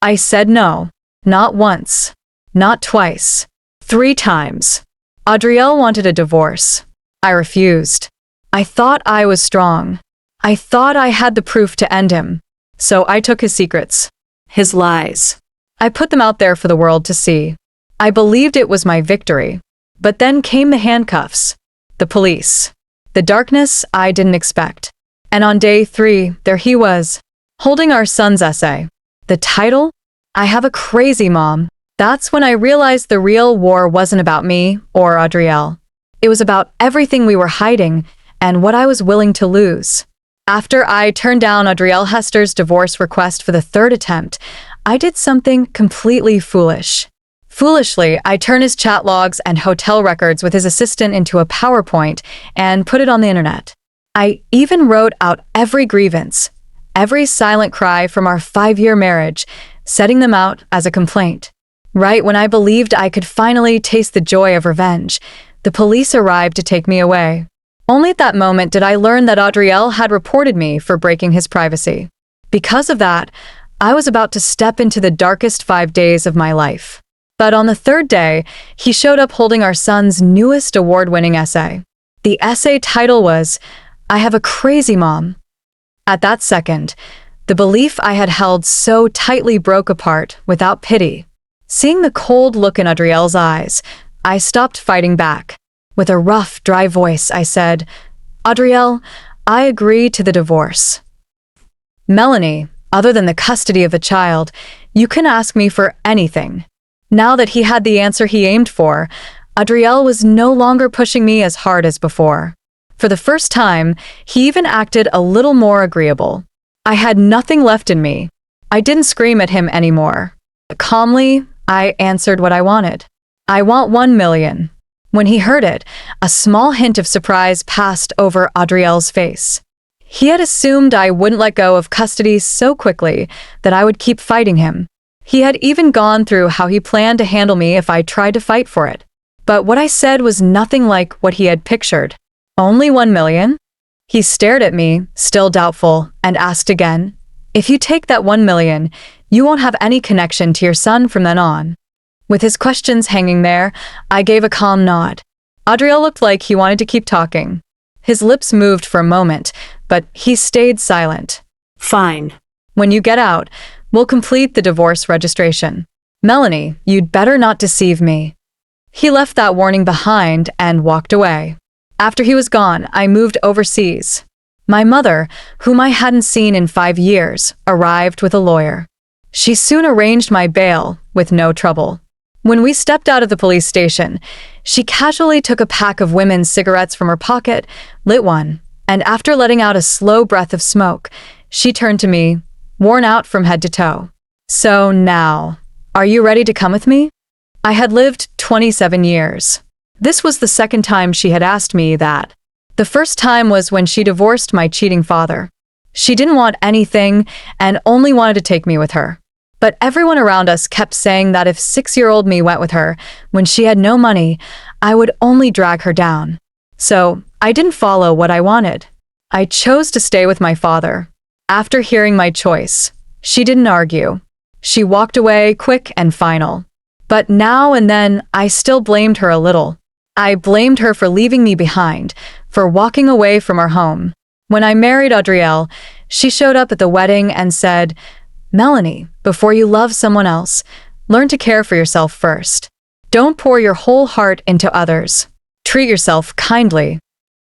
I said no. Not once. Not twice. 3 times. Adriel wanted a divorce. I refused. I thought I was strong. I thought I had the proof to end him. So I took his secrets. His lies. I put them out there for the world to see. I believed it was my victory. But then came the handcuffs. The police. The darkness I didn't expect. And on day 3, there he was, holding our son's essay. The title? I Have a Crazy Mom. That's when I realized the real war wasn't about me or Adriel. It was about everything we were hiding and what I was willing to lose. After I turned down Adriel Hester's divorce request for the 3rd attempt, I did something completely foolish. Foolishly, I turned his chat logs and hotel records with his assistant into a PowerPoint and put it on the internet. I even wrote out every grievance, every silent cry from our 5-year marriage, setting them out as a complaint. Right when I believed I could finally taste the joy of revenge, the police arrived to take me away. Only at that moment did I learn that Adriel had reported me for breaking his privacy. Because of that, I was about to step into the darkest 5 days of my life. But on the 3rd day, he showed up holding our son's newest award-winning essay. The essay title was, I Have a Crazy Mom. At that second, the belief I had held so tightly broke apart without pity. Seeing the cold look in Adriel's eyes, I stopped fighting back. With a rough, dry voice, I said, Adriel, I agree to the divorce. Melanie, other than the custody of the child, you can ask me for anything. Now that he had the answer he aimed for, Adriel was no longer pushing me as hard as before. For the first time, he even acted a little more agreeable. I had nothing left in me. I didn't scream at him anymore. Calmly, I answered what I wanted. I want 1 million. When he heard it, a small hint of surprise passed over Adriel's face. He had assumed I wouldn't let go of custody so quickly that I would keep fighting him. He had even gone through how he planned to handle me if I tried to fight for it. But what I said was nothing like what he had pictured. Only 1 million? He stared at me, still doubtful, and asked again, if you take that 1 million, you won't have any connection to your son from then on. With his questions hanging there, I gave a calm nod. Adriel looked like he wanted to keep talking. His lips moved for a moment, but he stayed silent. Fine. When you get out, we'll complete the divorce registration. Melanie, you'd better not deceive me. He left that warning behind and walked away. After he was gone, I moved overseas. My mother, whom I hadn't seen in 5 years, arrived with a lawyer. She soon arranged my bail with no trouble. When we stepped out of the police station, she casually took a pack of women's cigarettes from her pocket, lit one, and after letting out a slow breath of smoke, she turned to me, worn out from head to toe. So now, are you ready to come with me? I had lived 27 years. This was the 2nd time she had asked me that. The first time was when she divorced my cheating father. She didn't want anything and only wanted to take me with her. But everyone around us kept saying that if 6-year-old me went with her, when she had no money, I would only drag her down. So I didn't follow what I wanted. I chose to stay with my father. After hearing my choice, she didn't argue. She walked away quick and final. But now and then, I still blamed her a little. I blamed her for leaving me behind, for walking away from our home. When I married Adriel, she showed up at the wedding and said, Melanie, before you love someone else, learn to care for yourself first. Don't pour your whole heart into others. Treat yourself kindly.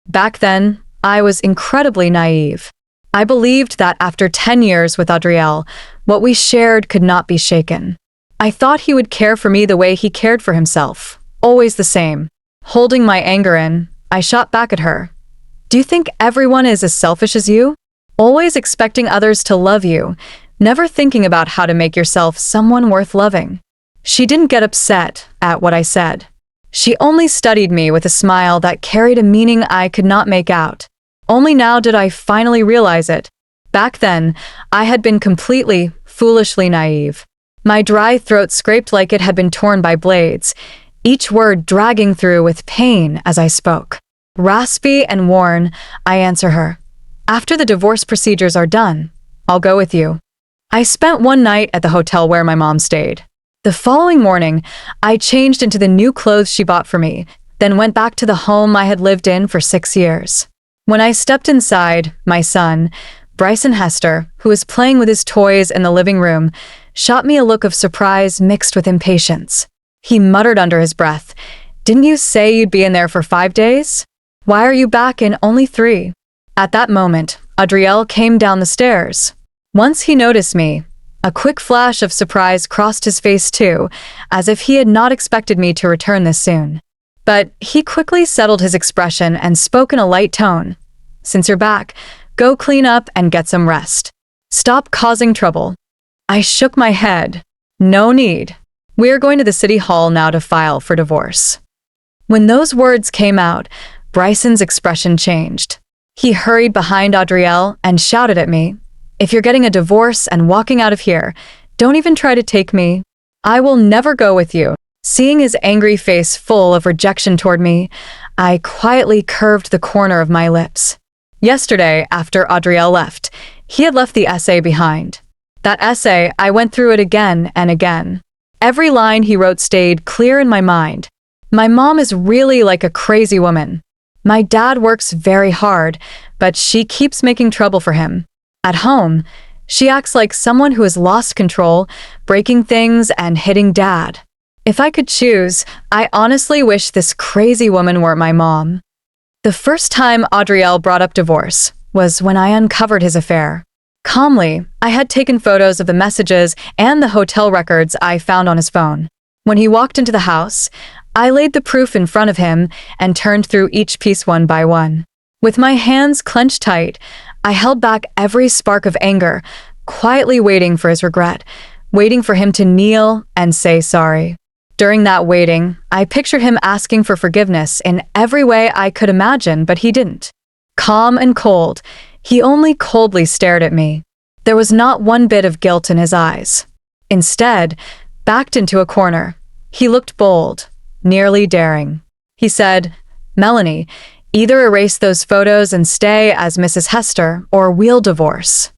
Back then, I was incredibly naive. I believed that after 10 years with Adriel, what we shared could not be shaken. I thought he would care for me the way he cared for himself, always the same. Holding my anger in, I shot back at her. Do you think everyone is as selfish as you? Always expecting others to love you, never thinking about how to make yourself someone worth loving. She didn't get upset at what I said. She only studied me with a smile that carried a meaning I could not make out. Only now did I finally realize it. Back then, I had been completely, foolishly naive. My dry throat scraped like it had been torn by blades, each word dragging through with pain as I spoke. Raspy and worn, I answer her. After the divorce procedures are done, I'll go with you. I spent one night at the hotel where my mom stayed. The following morning, I changed into the new clothes she bought for me, then went back to the home I had lived in for 6 years. When I stepped inside, my son, Bryson Hester, who was playing with his toys in the living room, shot me a look of surprise mixed with impatience. He muttered under his breath, "Didn't you say you'd be in there for 5 days? Why are you back in only 3?" At that moment, Adriel came down the stairs. Once he noticed me, a quick flash of surprise crossed his face too, as if he had not expected me to return this soon. But he quickly settled his expression and spoke in a light tone. "Since you're back, go clean up and get some rest. Stop causing trouble." I shook my head. "No need. We are going to the city hall now to file for divorce." When those words came out, Bryson's expression changed. He hurried behind Adriel and shouted at me, "If you're getting a divorce and walking out of here, don't even try to take me. I will never go with you." Seeing his angry face full of rejection toward me, I quietly curved the corner of my lips. Yesterday, after Adriel left, he had left the essay behind. That essay, I went through it again and again. Every line he wrote stayed clear in my mind. My mom is really like a crazy woman. My dad works very hard, but she keeps making trouble for him. At home, she acts like someone who has lost control, breaking things and hitting Dad. If I could choose, I honestly wish this crazy woman weren't my mom. The first time Adriel brought up divorce was when I uncovered his affair. Calmly, I had taken photos of the messages and the hotel records I found on his phone. When he walked into the house, I laid the proof in front of him and turned through each piece one by one. With my hands clenched tight, I held back every spark of anger, quietly waiting for his regret, waiting for him to kneel and say sorry. During that waiting, I pictured him asking for forgiveness in every way I could imagine, but he didn't. Calm and cold, he only coldly stared at me. There was not one bit of guilt in his eyes. Instead, backed into a corner, he looked bold, nearly daring. He said, "Melanie, either erase those photos and stay as Mrs. Hester, or we'll divorce."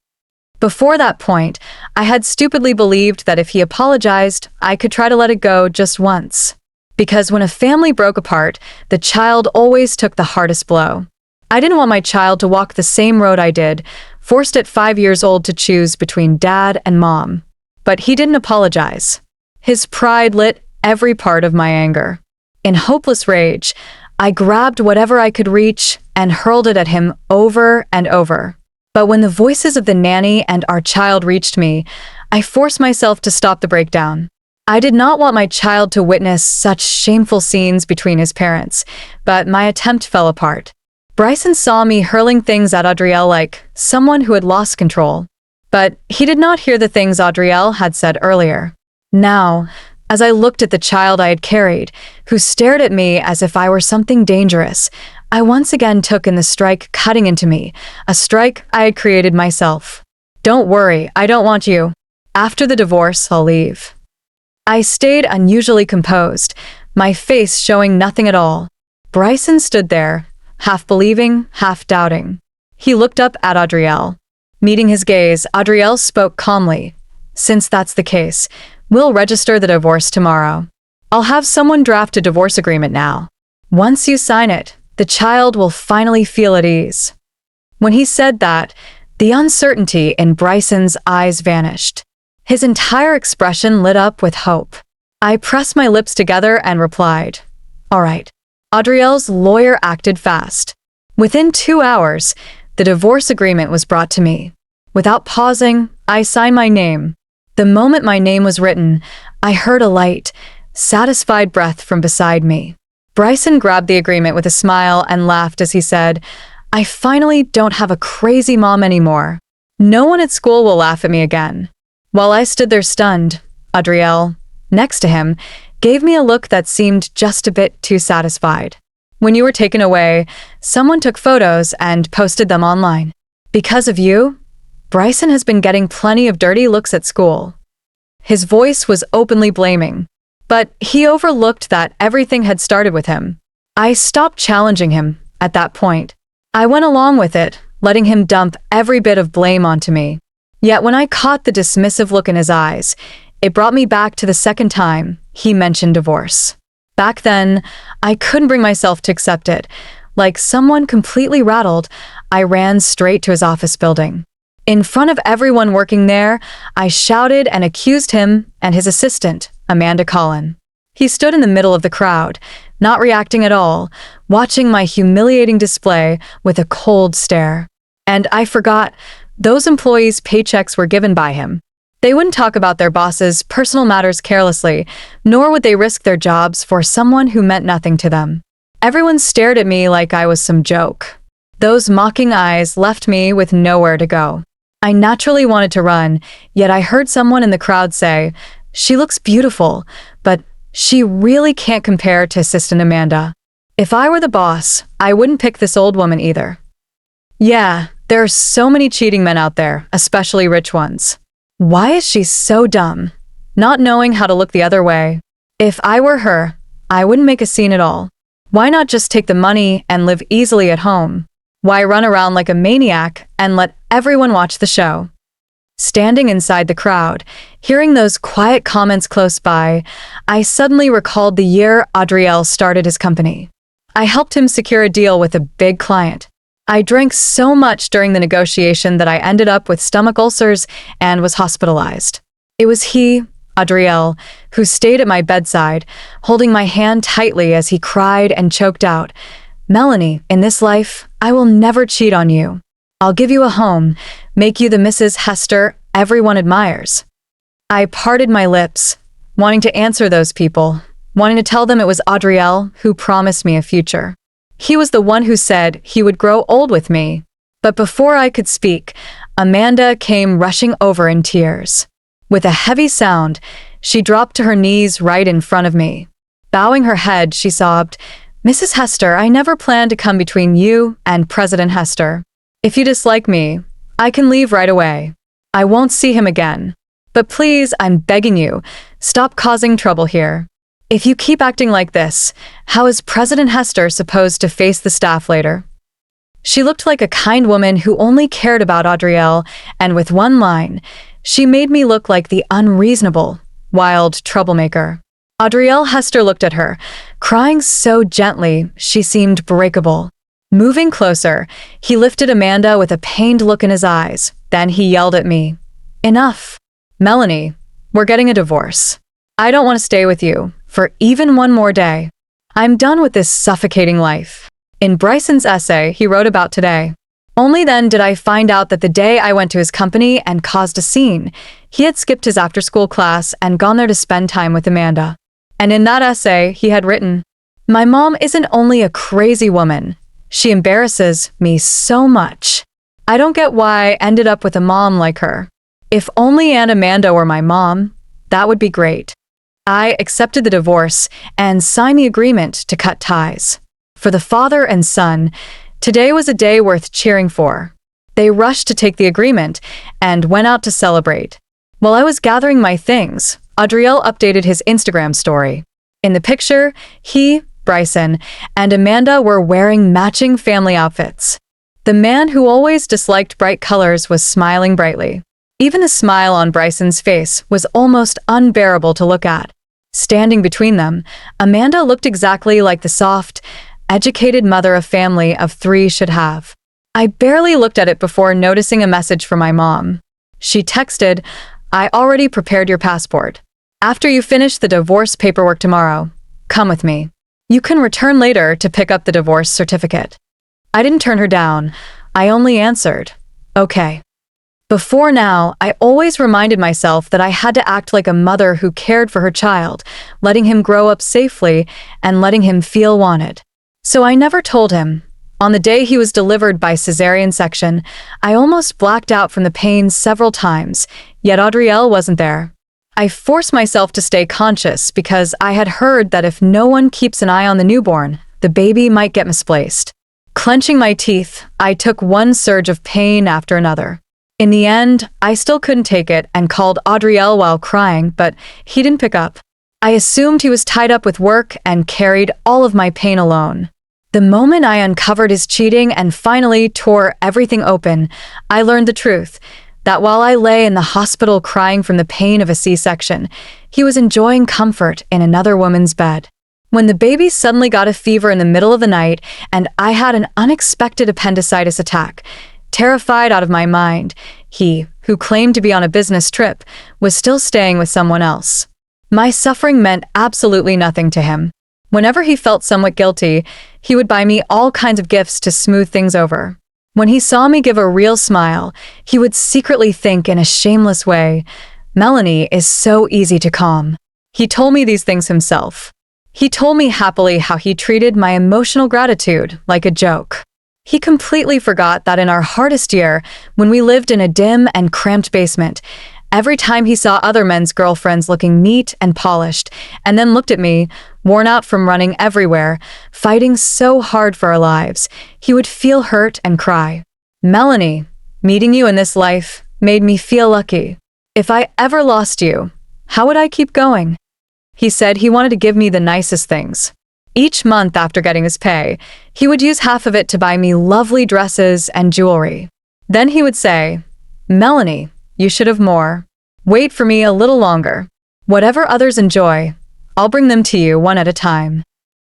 Before that point, I had stupidly believed that if he apologized, I could try to let it go just once. Because when a family broke apart, the child always took the hardest blow. I didn't want my child to walk the same road I did, forced at 5 years old to choose between dad and mom. But he didn't apologize. His pride lit every part of my anger. In hopeless rage, I grabbed whatever I could reach and hurled it at him over and over. But when the voices of the nanny and our child reached me, I forced myself to stop the breakdown. I did not want my child to witness such shameful scenes between his parents, but my attempt fell apart. Bryson saw me hurling things at Adriel like someone who had lost control. But he did not hear the things Adriel had said earlier. Now, as I looked at the child I had carried, who stared at me as if I were something dangerous, I once again took in the strike cutting into me, a strike I had created myself. "Don't worry, I don't want you. After the divorce, I'll leave." I stayed unusually composed, my face showing nothing at all. Bryson stood there, half believing, half doubting. He looked up at Adriel. Meeting his gaze, Adriel spoke calmly. "Since that's the case, we'll register the divorce tomorrow. I'll have someone draft a divorce agreement now. Once you sign it, the child will finally feel at ease." When he said that, the uncertainty in Bryson's eyes vanished. His entire expression lit up with hope. I pressed my lips together and replied, "All right." Adriel's lawyer acted fast. Within 2 hours, the divorce agreement was brought to me. Without pausing, I signed my name. The moment my name was written, I heard a light, satisfied breath from beside me. Bryson grabbed the agreement with a smile and laughed as he said, "I finally don't have a crazy mom anymore. No one at school will laugh at me again." While I stood there stunned, Adriel, next to him, gave me a look that seemed just a bit too satisfied. "When you were taken away, someone took photos and posted them online. Because of you, Bryson has been getting plenty of dirty looks at school." His voice was openly blaming. But he overlooked that everything had started with him. I stopped challenging him at that point. I went along with it, letting him dump every bit of blame onto me. Yet when I caught the dismissive look in his eyes, it brought me back to the second time he mentioned divorce. Back then, I couldn't bring myself to accept it. Like someone completely rattled, I ran straight to his office building. In front of everyone working there, I shouted and accused him and his assistant, Amanda Collin. He stood in the middle of the crowd, not reacting at all, watching my humiliating display with a cold stare. And I forgot, those employees' paychecks were given by him. They wouldn't talk about their boss's personal matters carelessly, nor would they risk their jobs for someone who meant nothing to them. Everyone stared at me like I was some joke. Those mocking eyes left me with nowhere to go. I naturally wanted to run, yet I heard someone in the crowd say, "She looks beautiful, but she really can't compare to Assistant Amanda." If I were the boss, I wouldn't pick this old woman either. Yeah, there are so many cheating men out there, especially rich ones. Why is she so dumb? Not knowing how to look the other way. If I were her, I wouldn't make a scene at all. Why not just take the money and live easily at home? Why run around like a maniac and let everyone watch the show? Standing inside the crowd, hearing those quiet comments close by, I suddenly recalled the year Adriel started his company. I helped him secure a deal with a big client. I drank so much during the negotiation that I ended up with stomach ulcers and was hospitalized. It was he, Adriel, who stayed at my bedside, holding my hand tightly as he cried and choked out, "Melanie, in this life, I will never cheat on you. I'll give you a home, make you the Mrs. Hester everyone admires." I parted my lips, wanting to answer those people, wanting to tell them it was Adriel who promised me a future. He was the one who said he would grow old with me. But before I could speak, Amanda came rushing over in tears. With a heavy sound, she dropped to her knees right in front of me. Bowing her head, she sobbed, "Mrs. Hester, I never planned to come between you and President Hester. If you dislike me, I can leave right away. I won't see him again. But please, I'm begging you, stop causing trouble here. If you keep acting like this, how is President Hester supposed to face the staff later?" She looked like a kind woman who only cared about Adriel, and with one line, she made me look like the unreasonable, wild troublemaker. Adriel Hester looked at her, crying so gently she seemed breakable. Moving closer, he lifted Amanda with a pained look in his eyes. Then he yelled at me, "Enough. Melanie, we're getting a divorce. I don't want to stay with you for even one more day. I'm done with this suffocating life." In Bryson's essay he wrote about today. Only then did I find out that the day I went to his company and caused a scene, he had skipped his after-school class and gone there to spend time with Amanda. And in that essay, he had written, "My mom isn't only a crazy woman. She embarrasses me so much. I don't get why I ended up with a mom like her. If only Aunt Amanda were my mom, that would be great." I accepted the divorce and signed the agreement to cut ties. For the father and son, today was a day worth cheering for. They rushed to take the agreement and went out to celebrate. While I was gathering my things, Adriel updated his Instagram story. In the picture, he, Bryson, and Amanda were wearing matching family outfits. The man who always disliked bright colors was smiling brightly. Even the smile on Bryson's face was almost unbearable to look at. Standing between them, Amanda looked exactly like the soft, educated mother of family of 3 should have. I barely looked at it before noticing a message from my mom. She texted, "I already prepared your passport. After you finish the divorce paperwork tomorrow, come with me. You can return later to pick up the divorce certificate." I didn't turn her down. I only answered, "Okay." Before now, I always reminded myself that I had to act like a mother who cared for her child, letting him grow up safely and letting him feel wanted. So I never told him. On the day he was delivered by cesarean section, I almost blacked out from the pain several times, yet Adriel wasn't there. I forced myself to stay conscious because I had heard that if no one keeps an eye on the newborn, the baby might get misplaced. Clenching my teeth, I took one surge of pain after another. In the end, I still couldn't take it and called Adriel while crying, but he didn't pick up. I assumed he was tied up with work and carried all of my pain alone. The moment I uncovered his cheating and finally tore everything open, I learned the truth. That while I lay in the hospital crying from the pain of a C-section, he was enjoying comfort in another woman's bed. When the baby suddenly got a fever in the middle of the night and I had an unexpected appendicitis attack, terrified out of my mind, he, who claimed to be on a business trip, was still staying with someone else. My suffering meant absolutely nothing to him. Whenever he felt somewhat guilty, he would buy me all kinds of gifts to smooth things over. When he saw me give a real smile, he would secretly think in a shameless way, "Melanie is so easy to calm." He told me these things himself. He told me happily how he treated my emotional gratitude like a joke. He completely forgot that in our hardest year, when we lived in a dim and cramped basement, every time he saw other men's girlfriends looking neat and polished, and then looked at me, worn out from running everywhere, fighting so hard for our lives, he would feel hurt and cry. "Melanie, meeting you in this life made me feel lucky. If I ever lost you, how would I keep going?" He said he wanted to give me the nicest things. Each month after getting his pay, he would use half of it to buy me lovely dresses and jewelry. Then he would say, "Melanie, you should have more. Wait for me a little longer. Whatever others enjoy, I'll bring them to you one at a time."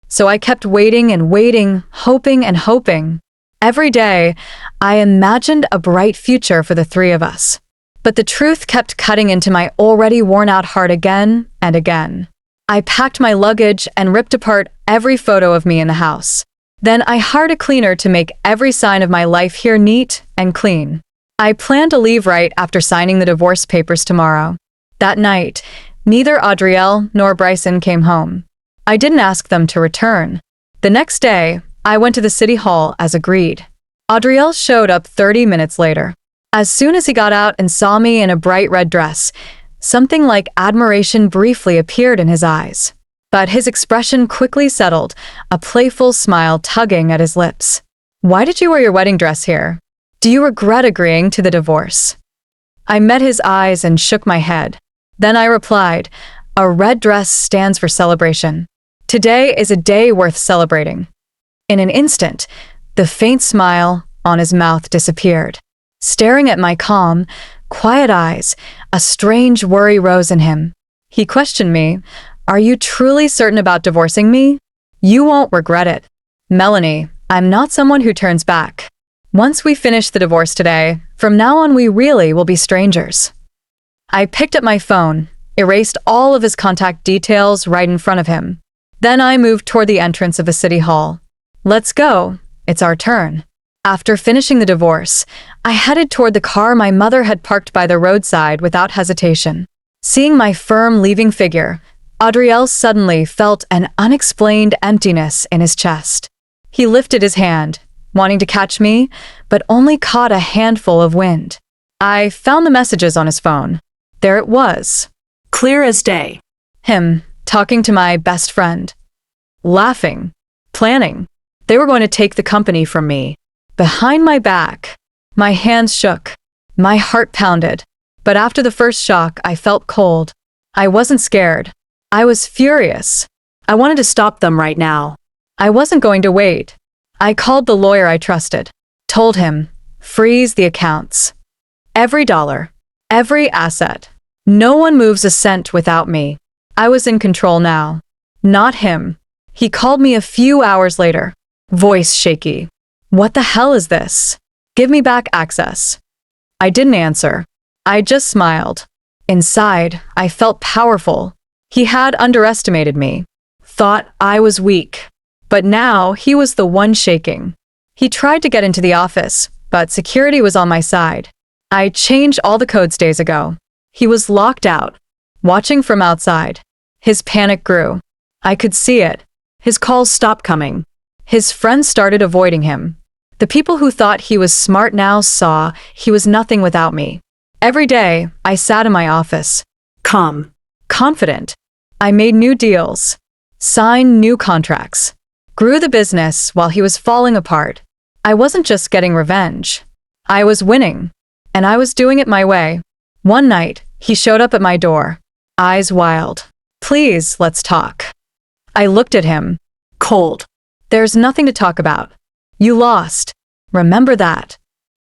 So I kept waiting and waiting, hoping and hoping. Every day, I imagined a bright future for the three of us. But the truth kept cutting into my already worn-out heart again and again. I packed my luggage and ripped apart every photo of me in the house. Then I hired a cleaner to make every sign of my life here neat and clean. I planned to leave right after signing the divorce papers tomorrow. That night, neither Adriel nor Bryson came home. I didn't ask them to return. The next day, I went to the city hall as agreed. Adriel showed up 30 minutes later. As soon as he got out and saw me in a bright red dress, something like admiration briefly appeared in his eyes. But his expression quickly settled, a playful smile tugging at his lips. "Why did you wear your wedding dress here? Do you regret agreeing to the divorce?" I met his eyes and shook my head. Then I replied, "A red dress stands for celebration. Today is a day worth celebrating." In an instant, the faint smile on his mouth disappeared. Staring at my calm, quiet eyes, a strange worry rose in him. He questioned me, "Are you truly certain about divorcing me? You won't regret it." "Melanie, I'm not someone who turns back. Once we finish the divorce today, from now on we really will be strangers." I picked up my phone, erased all of his contact details right in front of him. Then I moved toward the entrance of the city hall. "Let's go. It's our turn." After finishing the divorce, I headed toward the car my mother had parked by the roadside without hesitation. Seeing my firm leaving figure, Adriel suddenly felt an unexplained emptiness in his chest. He lifted his hand, wanting to catch me, but only caught a handful of wind. I found the messages on his phone. There it was. Clear as day. Him, talking to my best friend. Laughing. Planning. They were going to take the company from me. Behind my back. My hands shook. My heart pounded. But after the first shock, I felt cold. I wasn't scared. I was furious. I wanted to stop them right now. I wasn't going to wait. I called the lawyer I trusted. Told him, freeze the accounts. Every dollar. Every asset. No one moves a cent without me. I was in control now. Not him. He called me a few hours later. Voice shaky. "What the hell is this? Give me back access." I didn't answer. I just smiled. Inside, I felt powerful. He had underestimated me. Thought I was weak. But now, he was the one shaking. He tried to get into the office, but security was on my side. I changed all the codes days ago. He was locked out, watching from outside. His panic grew. I could see it. His calls stopped coming. His friends started avoiding him. The people who thought he was smart now saw he was nothing without me. Every day, I sat in my office. Calm. Confident. I made new deals. Signed new contracts. Grew the business while he was falling apart. I wasn't just getting revenge. I was winning. And I was doing it my way. One night, he showed up at my door. Eyes wild. "Please, let's talk." I looked at him. Cold. "There's nothing to talk about. You lost. Remember that."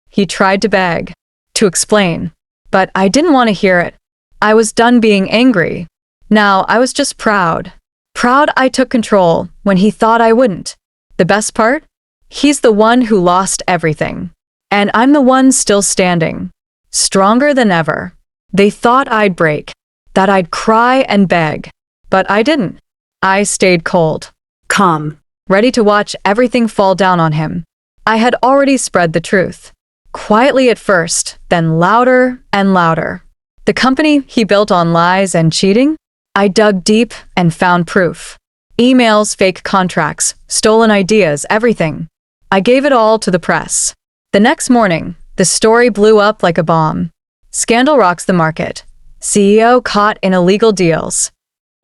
He tried to beg. to explain. But I didn't want to hear it. I was done being angry. Now I was just proud. Proud I took control when he thought I wouldn't. The best part? He's the one who lost everything. And I'm the one still standing. Stronger than ever. They thought I'd break, that I'd cry and beg. But I didn't. I stayed cold, calm, ready to watch everything fall down on him. I had already spread the truth. Quietly at first, then louder and louder. The company he built on lies and cheating? I dug deep and found proof. Emails, fake contracts, stolen ideas, everything. I gave it all to the press. The next morning, the story blew up like a bomb. Scandal rocks the market. CEO caught in illegal deals.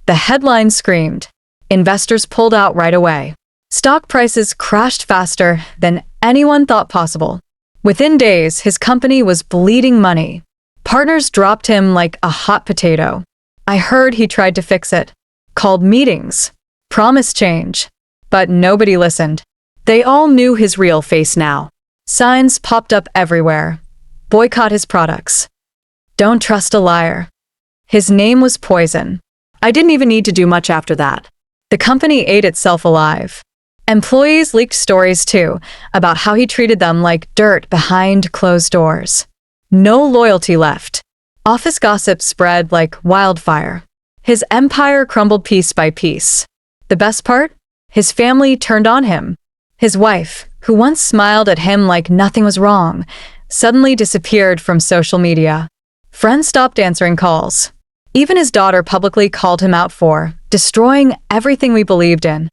The headline screamed. Investors pulled out right away. Stock prices crashed faster than anyone thought possible. Within days, his company was bleeding money. Partners dropped him like a hot potato. I heard he tried to fix it. Called meetings. Promised change. But nobody listened. They all knew his real face now. Signs popped up everywhere. Boycott his products. Don't trust a liar. His name was poison. I didn't even need to do much after that. The company ate itself alive. Employees leaked stories too, about how he treated them like dirt behind closed doors. No loyalty left. Office gossip spread like wildfire. His empire crumbled piece by piece. The best part? His family turned on him. His wife, who once smiled at him like nothing was wrong, suddenly disappeared from social media. Friends stopped answering calls. Even his daughter publicly called him out for destroying everything we believed in.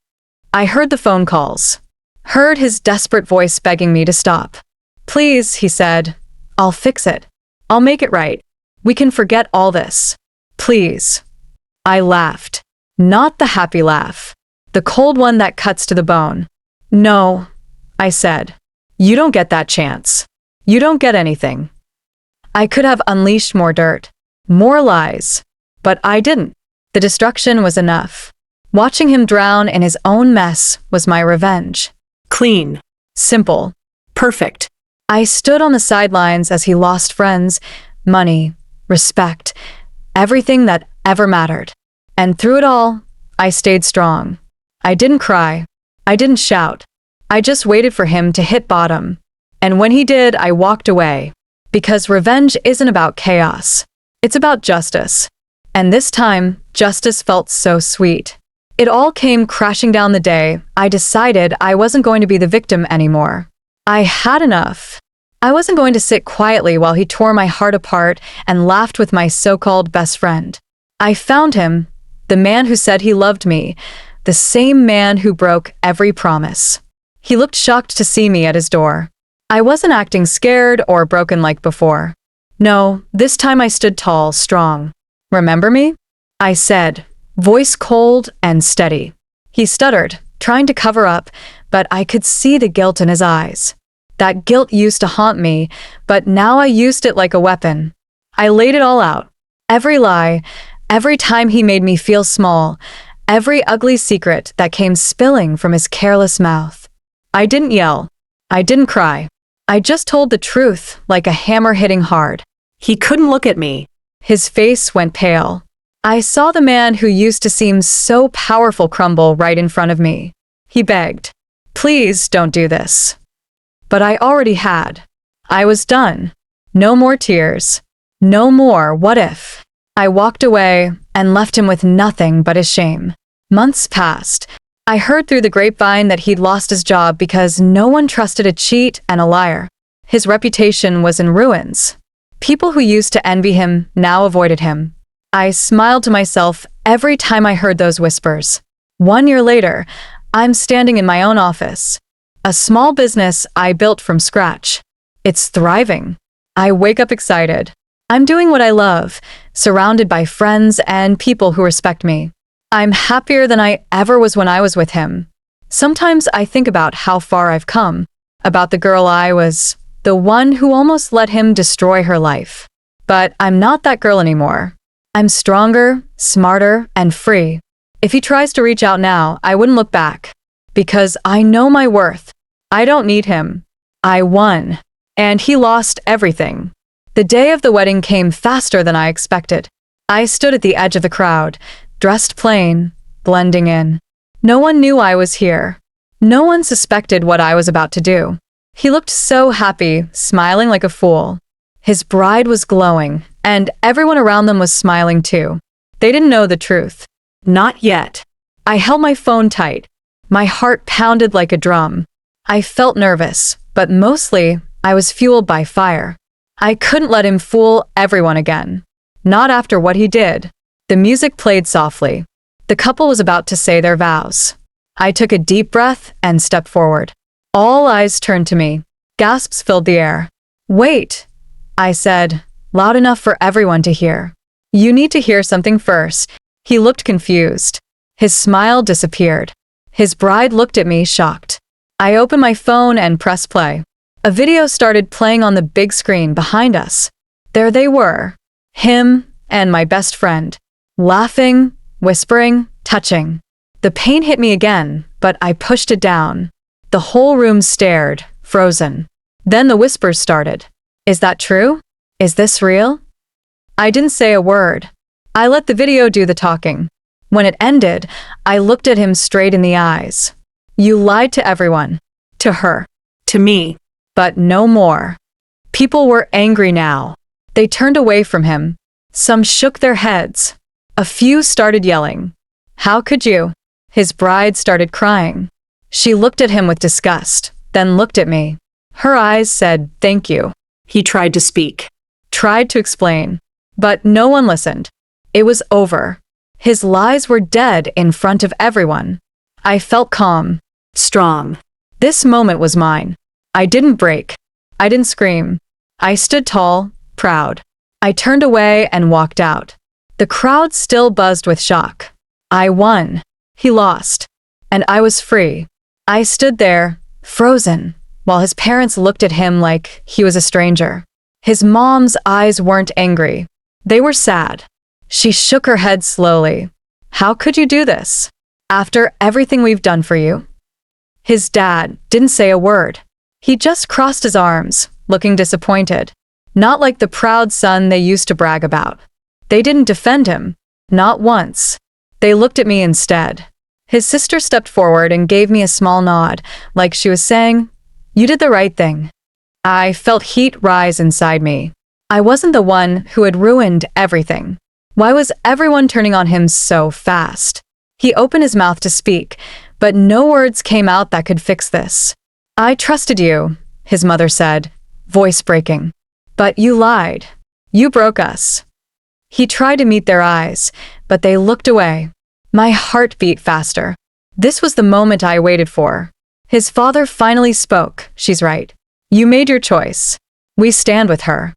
I heard the phone calls. Heard his desperate voice begging me to stop. Please, he said. I'll fix it. I'll make it right. We can forget all this. Please. I laughed. Not the happy laugh. The cold one that cuts to the bone. No, I said. You don't get that chance. You don't get anything. I could have unleashed more dirt, more lies. But I didn't. The destruction was enough. Watching him drown in his own mess was my revenge. Clean. Simple. Perfect. I stood on the sidelines as he lost friends, money, respect, everything that ever mattered. And through it all, I stayed strong. I didn't cry. I didn't shout. I just waited for him to hit bottom. And when he did, I walked away. Because revenge isn't about chaos. It's about justice. And this time, justice felt so sweet. It all came crashing down the day I decided I wasn't going to be the victim anymore. I had enough. I wasn't going to sit quietly while he tore my heart apart and laughed with my so-called best friend. I found him, the man who said he loved me, the same man who broke every promise. He looked shocked to see me at his door. I wasn't acting scared or broken like before. No, this time I stood tall, strong. Remember me? I said, voice cold and steady. He stuttered, trying to cover up, but I could see the guilt in his eyes. That guilt used to haunt me, but now I used it like a weapon. I laid it all out. Every lie, every time he made me feel small, every ugly secret that came spilling from his careless mouth. I didn't yell. I didn't cry. I just told the truth like a hammer hitting hard. He couldn't look at me. His face went pale. I saw the man who used to seem so powerful crumble right in front of me. He begged, please don't do this. But I already had. I was done. No more tears. No more what if. I walked away and left him with nothing but his shame. Months passed. I heard through the grapevine that he'd lost his job because no one trusted a cheat and a liar. His reputation was in ruins. People who used to envy him now avoided him. I smiled to myself every time I heard those whispers. 1 year later, I'm standing in my own office. A small business I built from scratch. It's thriving. I wake up excited. I'm doing what I love, surrounded by friends and people who respect me. I'm happier than I ever was when I was with him. Sometimes I think about how far I've come, about the girl I was, the one who almost let him destroy her life. But I'm not that girl anymore. I'm stronger, smarter, and free. If he tries to reach out now, I wouldn't look back. Because I know my worth. I don't need him. I won. And he lost everything. The day of the wedding came faster than I expected. I stood at the edge of the crowd, dressed plain, blending in. No one knew I was here. No one suspected what I was about to do. He looked so happy, smiling like a fool. His bride was glowing, and everyone around them was smiling too. They didn't know the truth. Not yet. I held my phone tight. My heart pounded like a drum. I felt nervous, but mostly I was fueled by fire. I couldn't let him fool everyone again. Not after what he did. The music played softly. The couple was about to say their vows. I took a deep breath and stepped forward. All eyes turned to me. Gasps filled the air. "Wait," I said, loud enough for everyone to hear. "You need to hear something first." He looked confused. His smile disappeared. His bride looked at me, shocked. I opened my phone and pressed play. A video started playing on the big screen behind us. There they were, him and my best friend, laughing, whispering, touching. The pain hit me again, but I pushed it down. The whole room stared, frozen. Then the whispers started. "Is that true? Is this real?" I didn't say a word. I let the video do the talking. When it ended, I looked at him straight in the eyes. "You lied to everyone. To her. To me. But no more." People were angry now. They turned away from him. Some shook their heads. A few started yelling. "How could you?" His bride started crying. She looked at him with disgust, then looked at me. Her eyes said, "Thank you." He tried to speak. Tried to explain. But no one listened. It was over. His lies were dead in front of everyone. I felt calm. Strong. This moment was mine. I didn't break. I didn't scream. I stood tall, proud. I turned away and walked out. The crowd still buzzed with shock. I won. He lost. And I was free. I stood there, frozen, while his parents looked at him like he was a stranger. His mom's eyes weren't angry. They were sad. She shook her head slowly. "How could you do this? After everything we've done for you?" His dad didn't say a word. He just crossed his arms, looking disappointed. Not like the proud son they used to brag about. They didn't defend him. Not once. They looked at me instead. His sister stepped forward and gave me a small nod, like she was saying, "You did the right thing." I felt heat rise inside me. I wasn't the one who had ruined everything. Why was everyone turning on him so fast? He opened his mouth to speak, but no words came out that could fix this. "I trusted you," his mother said, voice breaking. "But you lied. You broke us." He tried to meet their eyes, but they looked away. My heart beat faster. This was the moment I waited for. His father finally spoke. "She's right. You made your choice. We stand with her."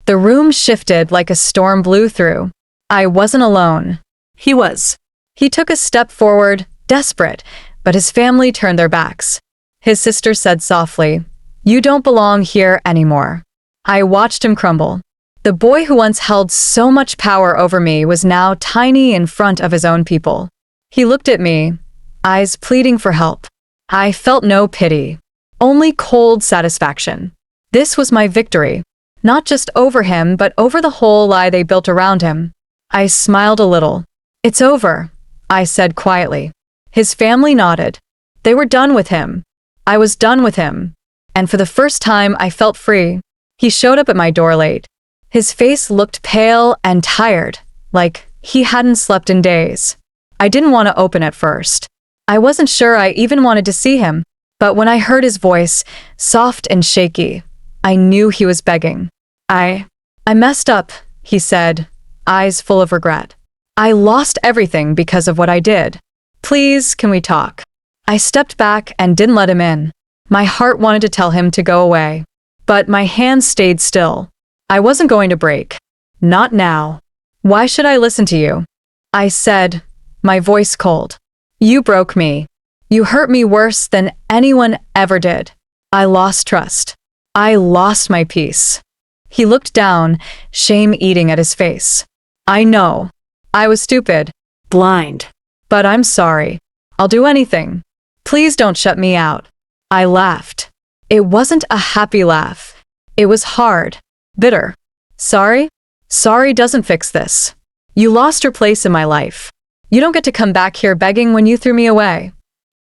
The room shifted like a storm blew through. I wasn't alone. He was. He took a step forward, desperate, but his family turned their backs. His sister said softly, "You don't belong here anymore." I watched him crumble. The boy who once held so much power over me was now tiny in front of his own people. He looked at me, eyes pleading for help. I felt no pity, only cold satisfaction. This was my victory, not just over him, but over the whole lie they built around him. I smiled a little. "It's over," I said quietly. His family nodded. They were done with him. I was done with him. And for the first time, I felt free. He showed up at my door late. His face looked pale and tired, like he hadn't slept in days. I didn't want to open at first. I wasn't sure I even wanted to see him. But when I heard his voice, soft and shaky, I knew he was begging. I messed up," he said, eyes full of regret. "I lost everything because of what I did. Please, can we talk?" I stepped back and didn't let him in. My heart wanted to tell him to go away. But my hands stayed still. I wasn't going to break. Not now. "Why should I listen to you?" I said, my voice cold. "You broke me. You hurt me worse than anyone ever did. I lost trust. I lost my peace." He looked down, shame eating at his face. "I know. I was stupid. Blind. But I'm sorry. I'll do anything. Please don't shut me out." I laughed. It wasn't a happy laugh. It was hard, bitter. Sorry? Sorry doesn't fix this. You lost your place in my life. You don't get to come back here begging when you threw me away.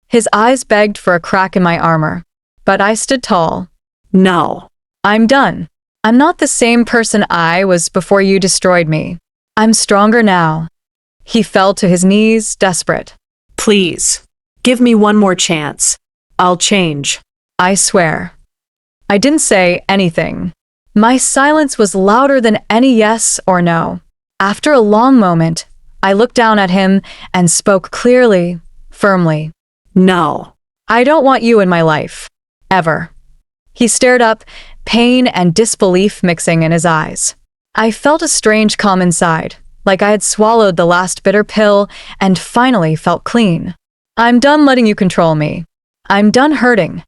His eyes begged for a crack in my armor, but I stood tall. No. I'm done. I'm not the same person I was before you destroyed me. I'm stronger now. He fell to his knees, desperate. Please, give me one more chance. I'll change. I swear. I didn't say anything. My silence was louder than any yes or no. After a long moment, I looked down at him and spoke clearly, firmly. No. I don't want you in my life. Ever. He stared up, pain and disbelief mixing in his eyes. I felt a strange calm inside, like I had swallowed the last bitter pill and finally felt clean. I'm done letting you control me. I'm done hurting.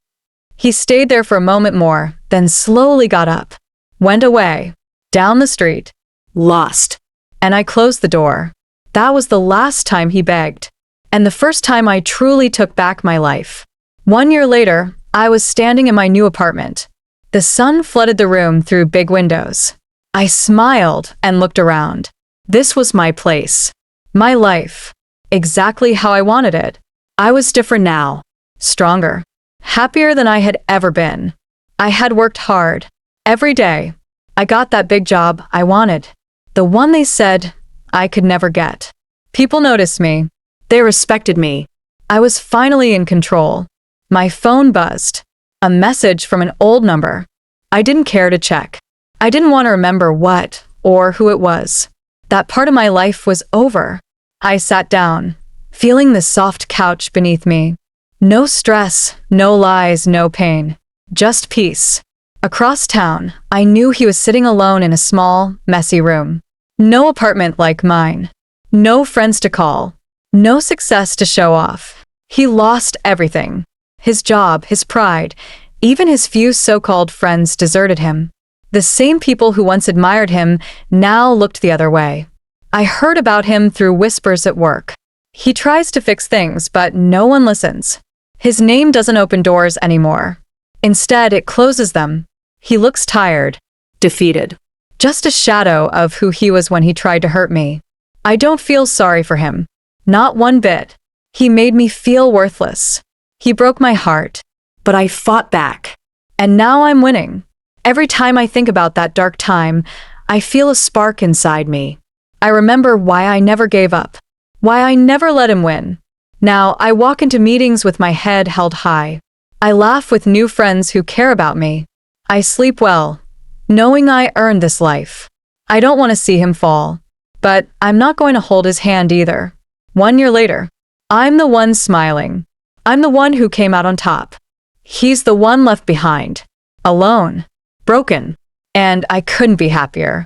He stayed there for a moment more, then slowly got up, went away, down the street. Lost. And I closed the door. That was the last time he begged, and the first time I truly took back my life. 1 year later, I was standing in my new apartment. The sun flooded the room through big windows. I smiled and looked around. This was my place. My life. Exactly how I wanted it. I was different now. Stronger. Happier than I had ever been. I had worked hard. Every day. I got that big job I wanted. The one they said I could never get. People noticed me. They respected me. I was finally in control. My phone buzzed. A message from an old number. I didn't care to check. I didn't want to remember what or who it was. That part of my life was over. I sat down, feeling the soft couch beneath me. No stress, no lies, no pain. Just peace. Across town, I knew he was sitting alone in a small, messy room. No apartment like mine. No friends to call. No success to show off. He lost everything. His job, his pride, even his few so-called friends deserted him. The same people who once admired him now looked the other way. I heard about him through whispers at work. He tries to fix things, but no one listens. His name doesn't open doors anymore. Instead, it closes them. He looks tired, defeated. Just a shadow of who he was when he tried to hurt me. I don't feel sorry for him. Not one bit. He made me feel worthless. He broke my heart, but I fought back. And now I'm winning. Every time I think about that dark time, I feel a spark inside me. I remember why I never gave up, why I never let him win. Now I walk into meetings with my head held high. I laugh with new friends who care about me. I sleep well, knowing I earned this life. I don't want to see him fall, but I'm not going to hold his hand either. 1 year later, I'm the one smiling. I'm the one who came out on top. He's the one left behind, alone, broken, and I couldn't be happier.